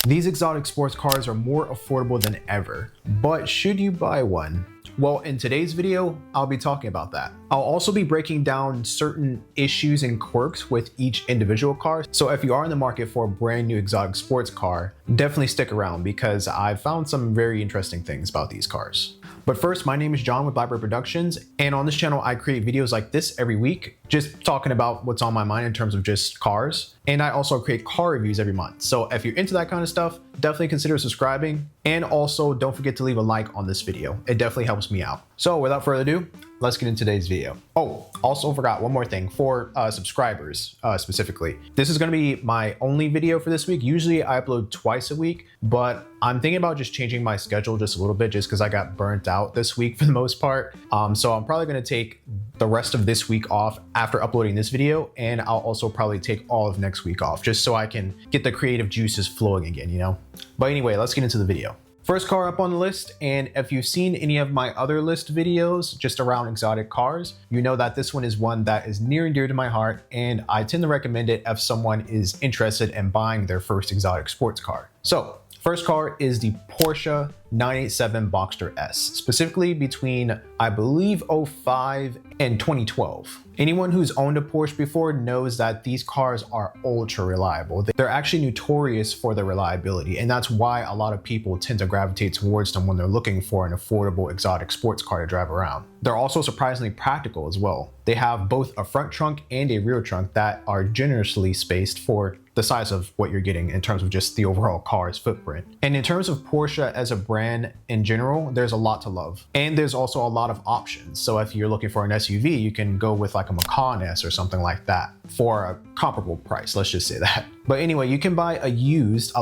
These exotic sports cars are more affordable than ever, but should you buy one? Well, in today's video, I'll be talking about that. I'll also be breaking down certain issues and quirks with each individual car. So if you are in the market for a brand new exotic sports car, definitely stick around because I've found some very interesting things about these cars. But first, my name is John with Blackbird Productions, and on this channel, I create videos like this every week, just talking about what's on my mind in terms of just cars. And I also create car reviews every month. So if you're into that kind of stuff, definitely consider subscribing. And also don't forget to leave a like on this video. It definitely helps me out. So without further ado, let's get into today's video. Oh, also forgot one more thing for subscribers specifically. This is gonna be my only video for this week. Usually I upload twice a week, but I'm thinking about just changing my schedule just a little bit just because I got burnt out this week for the most part. So I'm probably gonna take the rest of this week off after uploading this video, and I'll also probably take all of next week off just so I can get the creative juices flowing again, you know? But anyway, let's get into the video. First car up on the list, and if you've seen any of my other list videos just around exotic cars, you know that this one is one that is near and dear to my heart, and I tend to recommend it if someone is interested in buying their first exotic sports car. So, first car is the Porsche 987 Boxster S, specifically between, I believe, 05 and 2012. Anyone who's owned a Porsche before knows that these cars are ultra reliable. They're actually notorious for their reliability, and that's why a lot of people tend to gravitate towards them when they're looking for an affordable exotic sports car to drive around. They're also surprisingly practical as well. They have both a front trunk and a rear trunk that are generously spaced for the size of what you're getting in terms of just the overall car's footprint. And in terms of Porsche as a brand in general, there's a lot to love. And there's also a lot of options. So if you're looking for an SUV, you can go with like a Macan S or something like that for a comparable price, let's just say that. But anyway, you can buy a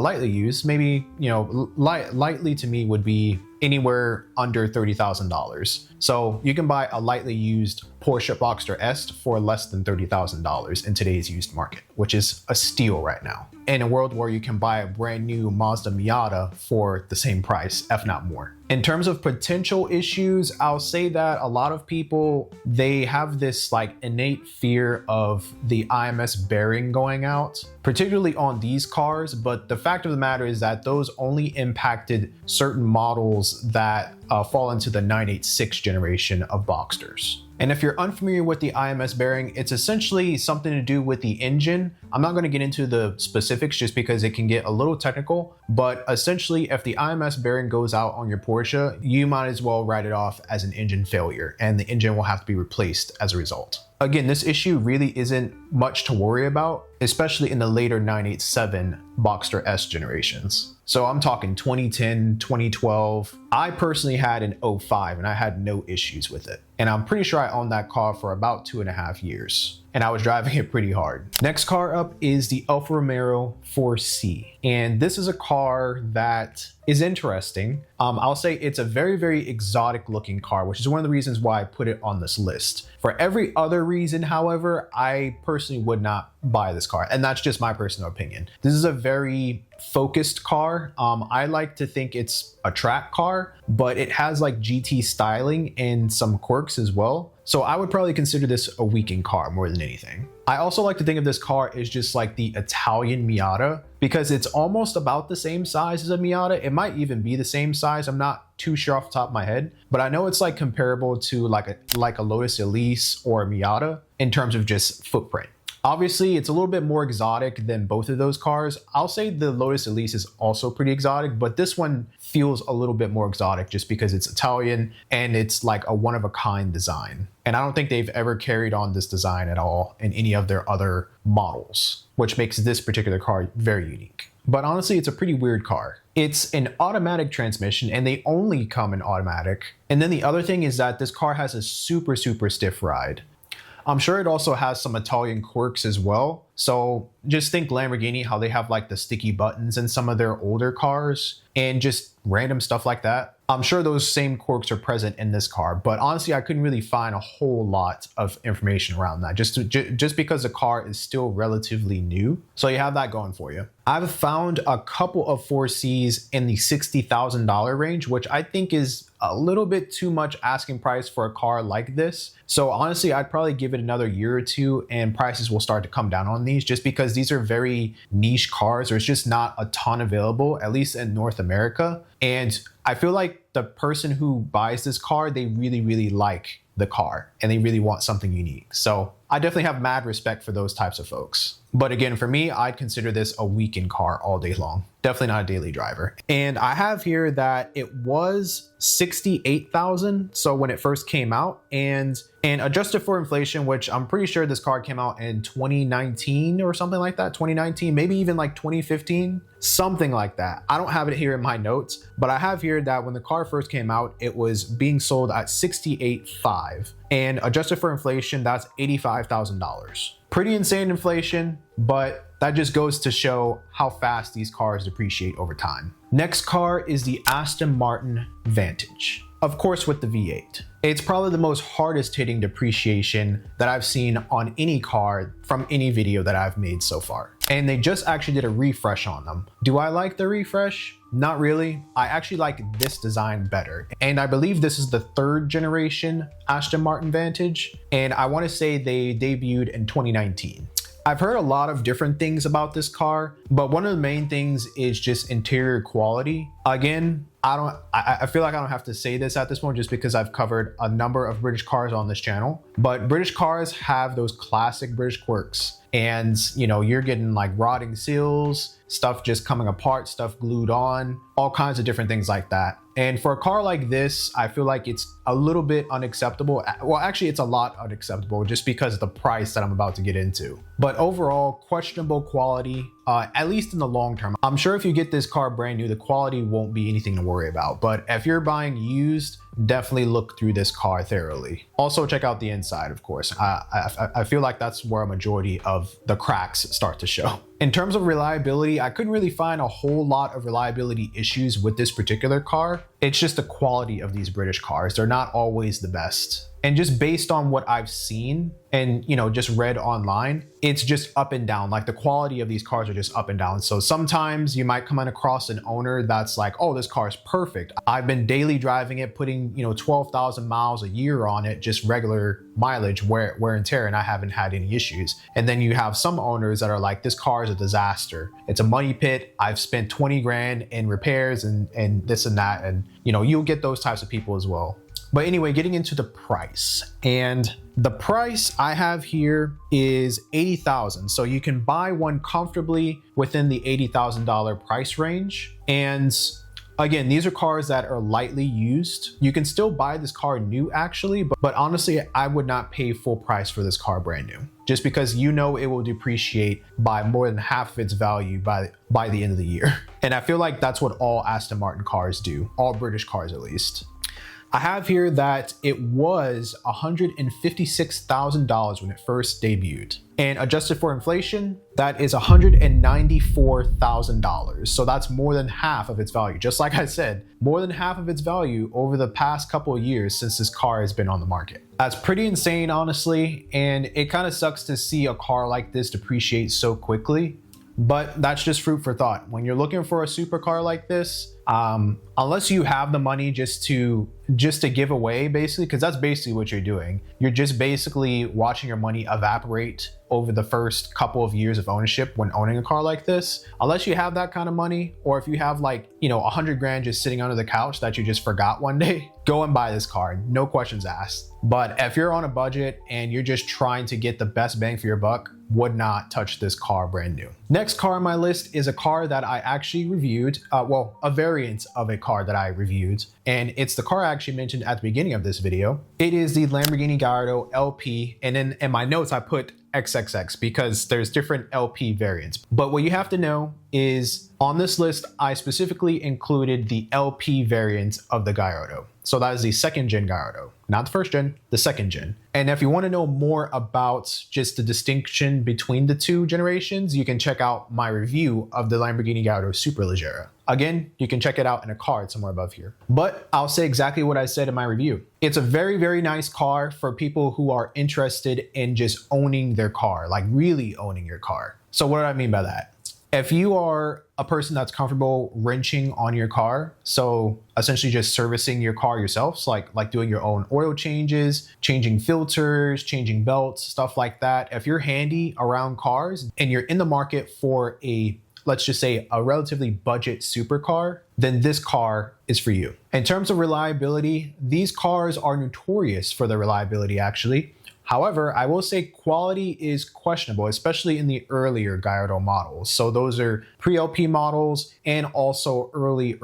lightly used, maybe, you know, lightly to me would be anywhere under $30,000. So you can buy a lightly used Porsche Boxster S for less than $30,000 in today's used market, which is a steal right now. In a world where you can buy a brand new Mazda Miata for the same price, if not more. In terms of potential issues, I'll say that a lot of people, they have this like innate fear of the IMS bearing going out, particularly on these cars. But the fact of the matter is that those only impacted certain models that fall into the 986 generation of Boxsters. And if you're unfamiliar with the IMS bearing, it's essentially something to do with the engine. I'm not going to get into the specifics just because it can get a little technical, but essentially if the IMS bearing goes out on your Porsche, you might as well write it off as an engine failure, and the engine will have to be replaced as a result. Again, this issue really isn't much to worry about, especially in the later 987 Boxster S generations. So I'm talking 2010, 2012. I personally had an 05 and I had no issues with it. And I'm pretty sure I owned that car for about 2.5 years. And I was driving it pretty hard. Next car up is the Alfa Romeo 4C. And this is a car that is interesting. I'll say it's a very, very exotic looking car, which is one of the reasons why I put it on this list. For every other reason, however, I personally would not buy this car. And that's just my personal opinion. This is a very focused car. I like to think it's a track car, but it has like GT styling and some quirks as well. So I would probably consider this a weekend car more than anything. I also like to think of this car as just like the Italian Miata because it's almost about the same size as a Miata. It might even be the same size. I'm not too sure off the top of my head, but I know it's like comparable to like a Lotus Elise or a Miata in terms of just footprint. Obviously, it's a little bit more exotic than both of those cars. I'll say the Lotus Elise is also pretty exotic, but this one feels a little bit more exotic just because it's Italian and it's like a one-of-a-kind design. And I don't think they've ever carried on this design at all in any of their other models, which makes this particular car very unique. But honestly, it's a pretty weird car. It's an automatic transmission and they only come in automatic. And then the other thing is that this car has a super, super stiff ride. I'm sure it also has some Italian quirks as well. So just think Lamborghini, how they have like the sticky buttons in some of their older cars and just random stuff like that. I'm sure those same quirks are present in this car, but honestly, I couldn't really find a whole lot of information around that just because the car is still relatively new. So you have that going for you. I've found a couple of 4Cs in the $60,000 range, which I think is a little bit too much asking price for a car like this. So honestly, I'd probably give it another year or two and prices will start to come down on on these just because these are very niche cars. There's just not a ton available, at least in North America. And I feel like the person who buys this car, they really, really like the car and they really want something unique. So I definitely have mad respect for those types of folks. But again, for me, I'd consider this a weekend car all day long. Definitely not a daily driver. And I have here that it was $68,000. So when it first came out, and adjusted for inflation, which I'm pretty sure this car came out in 2019 or something like that, 2019, maybe even like 2015, something like that. I don't have it here in my notes, but I have here that when the car first came out, it was being sold at $68,500. And adjusted for inflation, that's $85,000. Pretty insane inflation, but that just goes to show how fast these cars depreciate over time. Next car is the Aston Martin Vantage. Of course, with the V8. It's probably the most hardest hitting depreciation that I've seen on any car from any video that I've made so far. And they just actually did a refresh on them. Do I like the refresh? Not really. I actually like this design better. And I believe this is the 3rd generation Aston Martin Vantage. And I want to say they debuted in 2019. I've heard a lot of different things about this car, but one of the main things is just interior quality. Again, I feel like I don't have to say this at this point just because I've covered a number of British cars on this channel, but British cars have those classic British quirks. And you know, you're getting like rotting seals, stuff just coming apart, stuff glued on, all kinds of different things like that. And for a car like this, I feel like it's a little bit unacceptable. Well, actually, it's a lot unacceptable just because of the price that I'm about to get into. But overall, questionable quality, at least in the long term. I'm sure if you get this car brand new, the quality won't be anything to worry about. But if you're buying used, definitely look through this car thoroughly. Also, check out the inside, of course. I feel like that's where a majority of the cracks start to show. In terms of reliability, I couldn't really find a whole lot of reliability issues with this particular car. It's just the quality of these British cars. They're not always the best. And just based on what I've seen and, you know, just read online, it's just up and down. Like the quality of these cars are just up and down. So sometimes you might come across an owner that's like, oh, this car is perfect. I've been daily driving it, putting, 12,000 miles a year on it, just regular mileage, wear and tear, and I haven't had any issues. And then you have some owners that are like, this car is a disaster. It's a money pit. I've spent 20 grand in repairs and this and that. And, you'll get those types of people as well. But anyway, getting into the price, and the price I have here is $80,000. So you can buy one comfortably within the $80,000 price range. And again, these are cars that are lightly used. You can still buy this car new actually, but honestly, I would not pay full price for this car brand new, just because it will depreciate by more than half of its value by the end of the year. And I feel like that's what all Aston Martin cars do, all British cars at least. I have here that it was $156,000 when it first debuted, and adjusted for inflation, that is $194,000. So that's more than half of its value. Just like I said, more than half of its value over the past couple of years since this car has been on the market. That's pretty insane, honestly. And it kind of sucks to see a car like this depreciate so quickly. But that's just food for thought. When you're looking for a supercar like this, unless you have the money just to give away, basically, because that's basically what you're doing. You're just basically watching your money evaporate over the first couple of years of ownership when owning a car like this. Unless you have that kind of money, or if you have like, 100 grand just sitting under the couch that you just forgot one day, go and buy this car, no questions asked. But if you're on a budget and you're just trying to get the best bang for your buck, would not touch this car brand new. Next car on my list is a car that I actually reviewed, a variant of a car that I reviewed, and it's the car I actually mentioned at the beginning of this video. It is the Lamborghini Gallardo LP, and then in my notes I put XXX because there's different LP variants. But what you have to know is on this list, I specifically included the LP variant of the Gallardo. So that is the 2nd gen Gallardo, not the 1st gen, the 2nd gen. And if you want to know more about just the distinction between the two generations, you can check out my review of the Lamborghini Gallardo Superleggera. Again, you can check it out in a card somewhere above here. But I'll say exactly what I said in my review. It's a very, very nice car for people who are interested in just owning their car, like really owning your car. So what do I mean by that? If you are a person that's comfortable wrenching on your car, so essentially just servicing your car yourself, so like doing your own oil changes, changing filters, changing belts, stuff like that. If you're handy around cars and you're in the market for a, let's just say, a relatively budget supercar, then this car is for you. In terms of reliability, these cars are notorious for their reliability actually. However, I will say quality is questionable, especially in the earlier Gallardo models. So those are pre-LP models and also early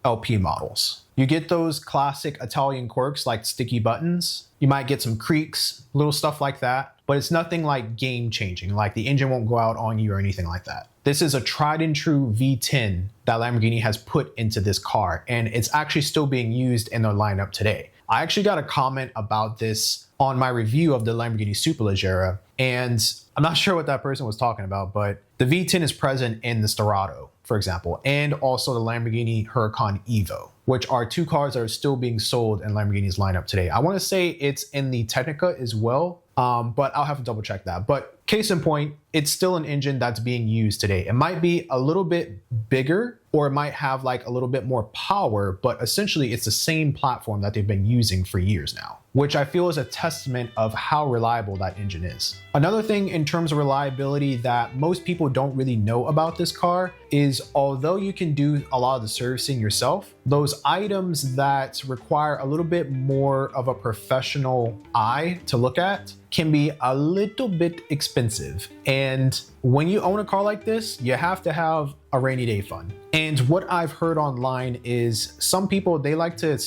LP models. You get those classic Italian quirks like sticky buttons. You might get some creaks, little stuff like that, but it's nothing like game changing, like the engine won't go out on you or anything like that. This is a tried and true V10 that Lamborghini has put into this car, and it's actually still being used in their lineup today. I actually got a comment about this on my review of the Lamborghini Superleggera, and I'm not sure what that person was talking about, but the V10 is present in the Sterrato, for example, and also the Lamborghini Huracan Evo, which are two cars that are still being sold in Lamborghini's lineup today. I want to say it's in the Technica as well, but I'll have to double check that. But case in point, it's still an engine that's being used today. It might be a little bit bigger, or it might have like a little bit more power, but essentially it's the same platform that they've been using for years now, which I feel is a testament of how reliable that engine is. Another thing in terms of reliability that most people don't really know about this car is, although you can do a lot of the servicing yourself, those items that require a little bit more of a professional eye to look at can be a little bit expensive. And when you own a car like this, you have to have a rainy day fund. And what I've heard online is some people, they like to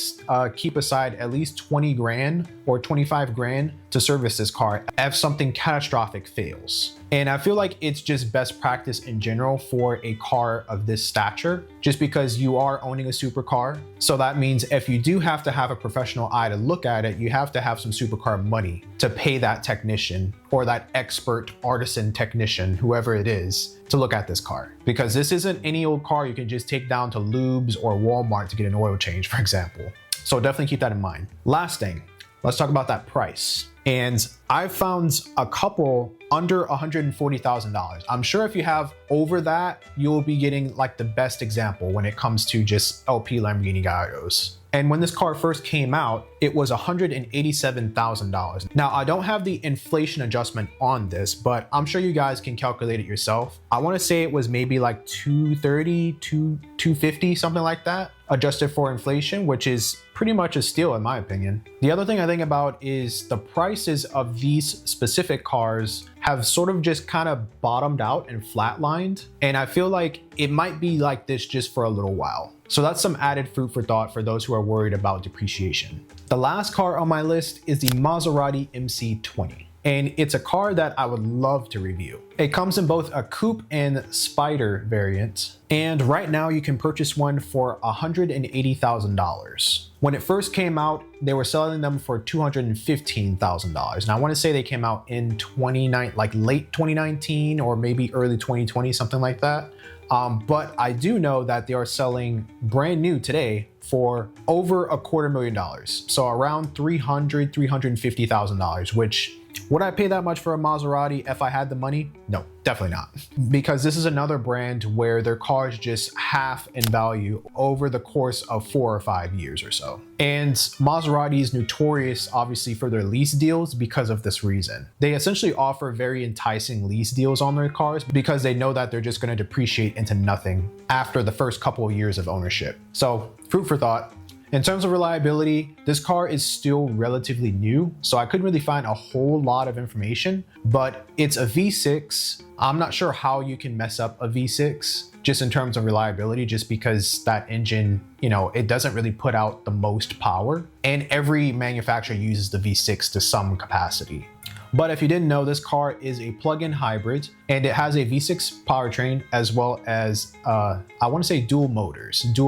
keep aside at least 20 grand or 25 grand to service this car if something catastrophic fails. And I feel like it's just best practice in general for a car of this stature, just because you are owning a supercar. So that means if you do have to have a professional eye to look at it, you have to have some supercar money to pay that technician or that expert artisan technician, whoever it is, to look at this car. Because this isn't any old car you can just take down to Lubes or Walmart to get an oil change, for example. So definitely keep that in mind. Last thing, let's talk about that price. And I've found a couple under $140,000. I'm sure if you have over that, you'll be getting like the best example when it comes to just LP Lamborghini Gallardos. And when this car first came out, it was $187,000. Now, I don't have the inflation adjustment on this, but I'm sure you guys can calculate it yourself. I want to say it was maybe like 230, 250, something like that, adjusted for inflation, which is pretty much a steal in my opinion. The other thing I think about is the prices of these specific cars have sort of just kind of bottomed out and flatlined. And I feel like it might be like this just for a little while. So that's some added food for thought for those who are worried about depreciation. The last car on my list is the Maserati MC20. And it's a car that I would love to review. It comes in both a coupe and spider variant. And right now you can purchase one for $180,000. When it first came out, they were selling them for $215,000. And I want to say they came out in late 2019 or maybe early 2020, something like that. But I do know that they are selling brand new today for over $250,000. So around $350,000, which would I pay that much for a Maserati if I had the money? No, definitely not. Because this is another brand where their cars just half in value over the course of 4 or 5 years or so. And Maserati is notorious, obviously, for their lease deals because of this reason. They essentially offer very enticing lease deals on their cars because they know that they're just going to depreciate into nothing after the first couple of years of ownership. So, food for thought. In terms of reliability, this car is still relatively new, so I couldn't really find a whole lot of information, but it's a V6. I'm not sure how you can mess up a V6 just in terms of reliability, just because that engine, it doesn't really put out the most power, and every manufacturer uses the V6 to some capacity. But if you didn't know, this car is a plug-in hybrid, and it has a V6 powertrain as well as, I want to say dual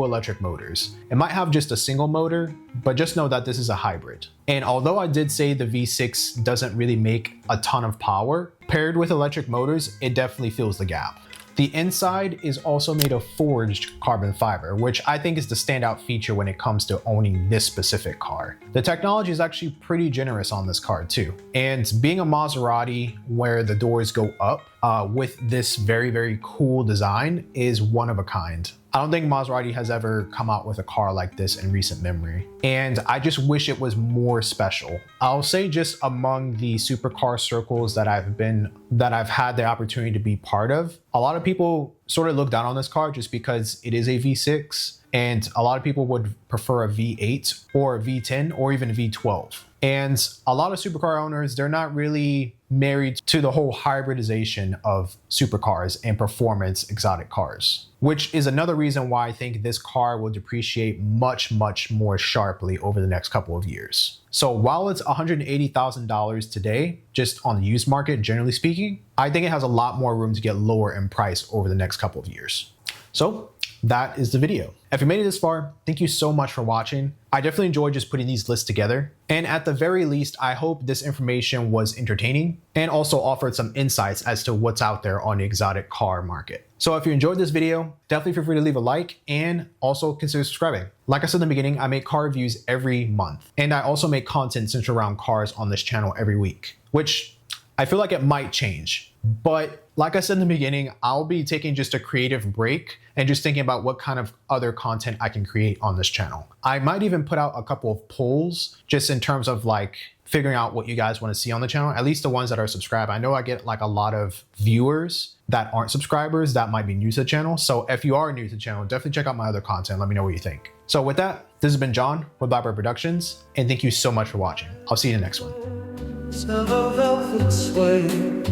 electric motors. It might have just a single motor, but just know that this is a hybrid. And although I did say the V6 doesn't really make a ton of power, paired with electric motors, it definitely fills the gap. The inside is also made of forged carbon fiber, which I think is the standout feature when it comes to owning this specific car. The technology is actually pretty generous on this car too. And being a Maserati where the doors go up, with this very, very cool design is one of a kind. I don't think Maserati has ever come out with a car like this in recent memory, and I just wish it was more special. I'll say just among the supercar circles that I've had the opportunity to be part of, a lot of people sort of look down on this car just because it is a V6, and a lot of people would prefer a V8 or a V10 or even a V12. And a lot of supercar owners, they're not really married to the whole hybridization of supercars and performance exotic cars, which is another reason why I think this car will depreciate much, much more sharply over the next couple of years. So while it's $180,000 today, just on the used market, generally speaking, I think it has a lot more room to get lower in price over the next couple of years. So that is the video. If you made it this far, thank you so much for watching. I definitely enjoyed just putting these lists together. And at the very least, I hope this information was entertaining and also offered some insights as to what's out there on the exotic car market. So if you enjoyed this video, definitely feel free to leave a like and also consider subscribing. Like I said in the beginning, I make car reviews every month. And I also make content centered around cars on this channel every week, which I feel like it might change. But like I said in the beginning, I'll be taking just a creative break and just thinking about what kind of other content I can create on this channel. I might even put out a couple of polls just in terms of like figuring out what you guys want to see on the channel, at least the ones that are subscribed. I know I get like a lot of viewers that aren't subscribers that might be new to the channel. So if you are new to the channel, definitely check out my other content. Let me know what you think. So with that, this has been John with Blackbird Productions, and thank you so much for watching. I'll see you in the next one. Silver velvet suede,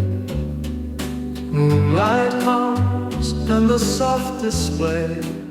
moonlight palms and the soft display.